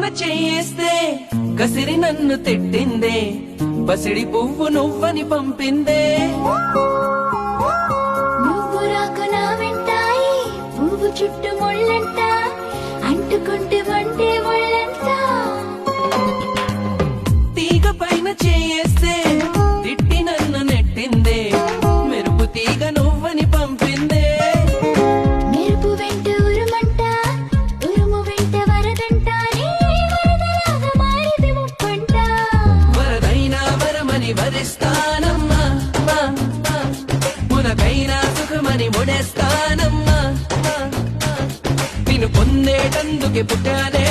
చేస్తే కసిరి నన్ను తిట్టిందే, పసిడి పువ్వు నువ్వని పంపిందే. నువ్వు రాకు నా వెంటాయి, పువ్వు చుట్టూ ముళ్ళంట, అంటుకుంటే వంటే ముళ్ళంట. తీగ పైన చేస్తే తిట్టి నన్ను నెట్టిందే, మెరుపు తీగ నువ్వని పంపిందే. మెరుపు వెంట ఉరుమంట, ఉరుము వెంట వరదంట, వరదలాగా మారిది ముప్పంట. వరదైనా వరమని వరిస్తానమ్మా, మునకైనా సుఖమని ముడేస్తానమ్మా. నిన్ను పొందేటందుకే పుట్టానే